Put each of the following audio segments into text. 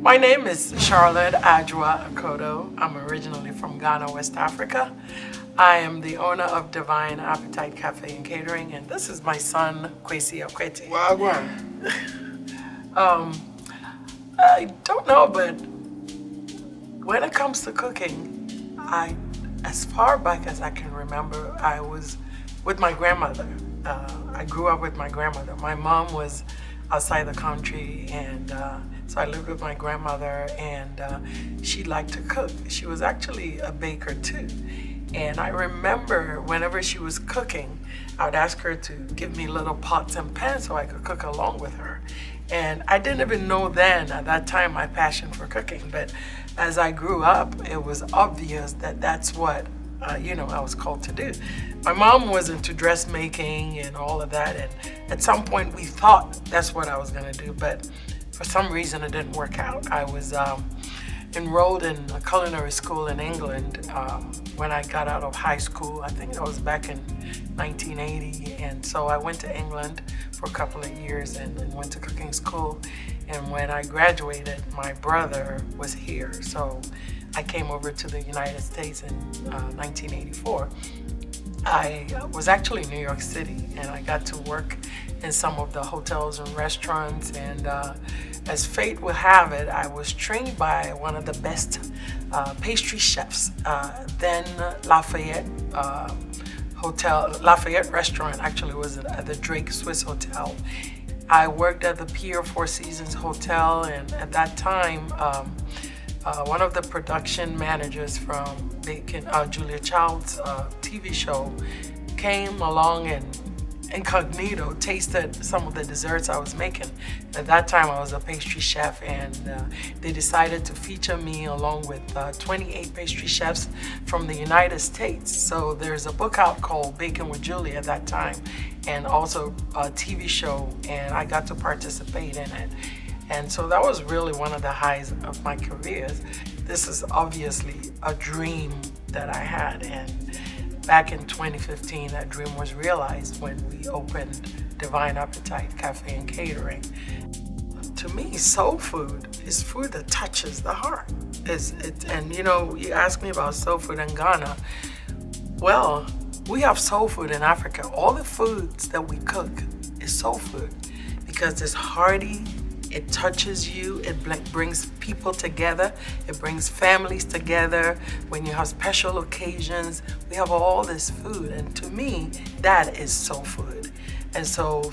My name is Charlotte Aoto. I'm originally from Ghana, West Africa. I am the owner of Devine Apitite Cafe and Catering, and this is my son, Kwesi Akwete. Wagwan. I don't know, but when it comes to cooking, as far back as I can remember, I was with my grandmother. I grew up with my grandmother. My mom was outside the country, and so I lived with my grandmother, and she liked to cook. She was actually a baker too. And I remember whenever she was cooking, I would ask her to give me little pots and pans so I could cook along with her. And I didn't even know then, at that time, my passion for cooking. But as I grew up, it was obvious that that's what I was called to do. My mom was into dressmaking and all of that, and at some point we thought that's what I was gonna do, but for some reason it didn't work out. I was enrolled in a culinary school in England when I got out of high school. I think that was back in 1980, and so I went to England for a couple of years and went to cooking school. And when I graduated, my brother was here, so I came over to the United States in 1984. I was actually in New York City, and I got to work in some of the hotels and restaurants, and as fate would have it, I was trained by one of the best pastry chefs. Then Lafayette restaurant actually was at the Drake Swiss Hotel. I worked at the Pier Four Seasons Hotel, and at that time, one of the production managers from Julia Child's TV show came along and incognito tasted some of the desserts I was making. At that time I was a pastry chef, and they decided to feature me along with 28 pastry chefs from the United States. So there's a book out called Baking with Julia at that time, and also a TV show, and I got to participate in it. And so that was really one of the highs of my career. This is obviously a dream that I had, and back in 2015, that dream was realized when we opened Devine Apitite Cafe and Catering. To me, soul food is food that touches the heart. And you ask me about soul food in Ghana. Well, we have soul food in Africa. All the foods that we cook is soul food because it's hearty. It touches you, it brings people together, it brings families together. When you have special occasions, we have all this food, and to me, that is soul food. And so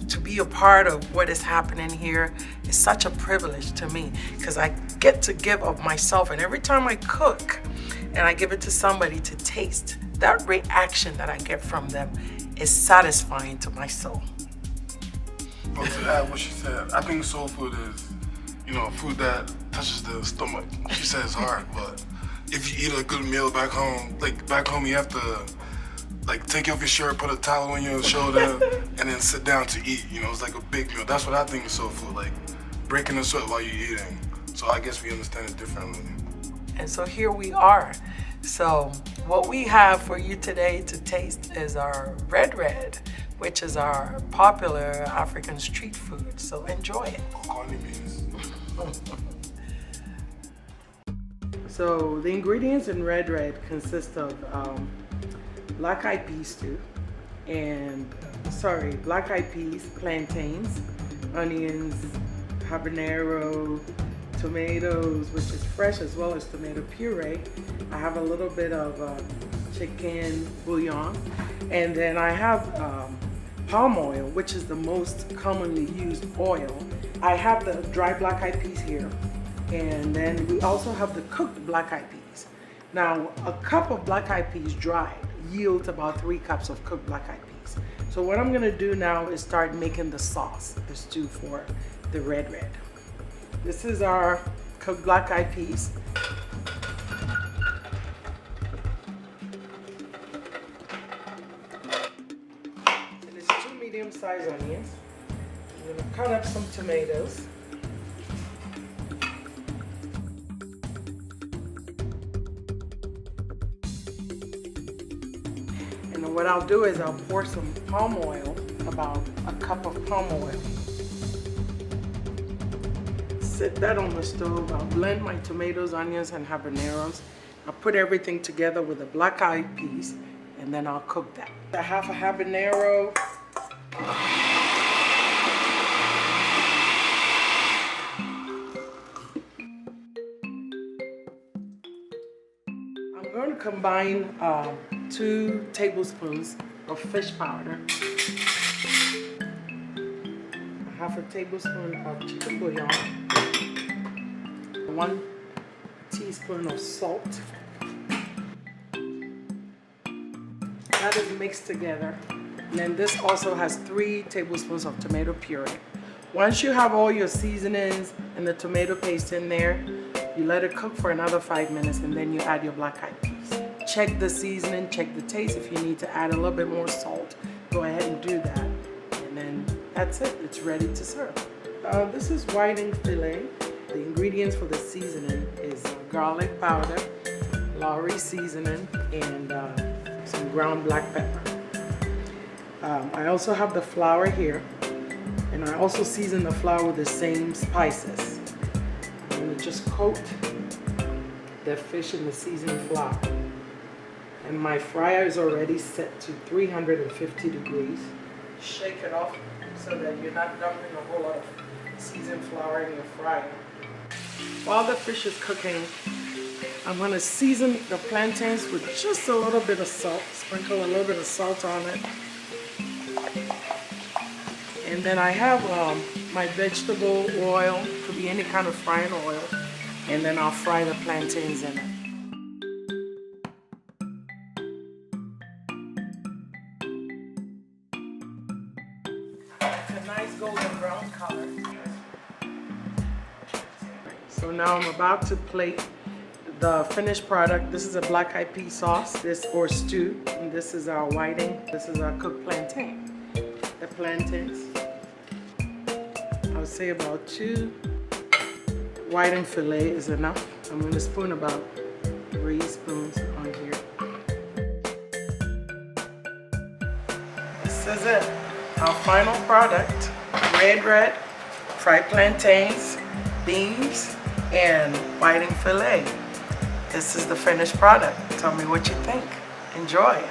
to be a part of what is happening here is such a privilege to me, because I get to give of myself, and every time I cook and I give it to somebody to taste, that reaction that I get from them is satisfying to my soul. But to add what she said, I think soul food is, food that touches the stomach. She says hard, but if you eat a good meal back home, you have to take off your shirt, put a towel on your shoulder, and then sit down to eat. It's like a big meal. That's what I think is soul food, like breaking the sweat while you're eating. So I guess we understand it differently. And so here we are. So what we have for you today to taste is our Red Red, which is our popular African street food. So enjoy it. Corny beans. So the ingredients in Red Red consist of black-eyed peas stew, black-eyed peas, plantains, onions, habanero, tomatoes, which is fresh, as well as tomato puree. I have a little bit of chicken bouillon, and then I have palm oil, which is the most commonly used oil. I have the dry black-eyed peas here, and then we also have the cooked black-eyed peas. Now, a cup of black-eyed peas dried yields about 3 cups of cooked black-eyed peas. So what I'm gonna do now is start making the sauce, the stew for the Red Red. This is our cooked black-eyed peas. And it's 2 medium-sized onions. I'm gonna cut up some tomatoes. And then what I'll do is I'll pour some palm oil, about a cup of palm oil. set that on the stove. I'll blend my tomatoes, onions, and habaneros. I'll put everything together with the black-eyed peas, and then I'll cook that. I have a habanero. I'm going to combine 2 tablespoons of fish powder, half a tablespoon of chicken bouillon, 1 teaspoon of salt. That is mixed together. And then this also has 3 tablespoons of tomato puree. Once you have all your seasonings and the tomato paste in there, you let it cook for another 5 minutes, and then you add your black-eyed peas. Check the seasoning, check the taste. If you need to add a little bit more salt, go ahead and do that. And then that's it, it's ready to serve. This is whiting filet. The ingredients for the seasoning is garlic powder, Lowry seasoning, and some ground black pepper. I also have the flour here, and I also season the flour with the same spices. I'm going to just coat the fish in the seasoned flour. And my fryer is already set to 350 degrees. Shake it off so that you're not dumping a whole lot of seasoned flour in your fryer. While the fish is cooking, I'm going to season the plantains with just a little bit of salt. Sprinkle a little bit of salt on it. And then I have my vegetable oil, could be any kind of frying oil, and then I'll fry the plantains in it. It's a nice golden brown color. So now I'm about to plate the finished product. This is a black-eyed pea sauce, or stew, and this is our whiting. This is our cooked plantain. The plantains, I would say about 2 whiting fillet is enough. I'm going to spoon about 3 spoons on here. This is it, our final product: red, fried plantains, beans, and whiting fillet. This is the finished product. Tell me what you think. Enjoy.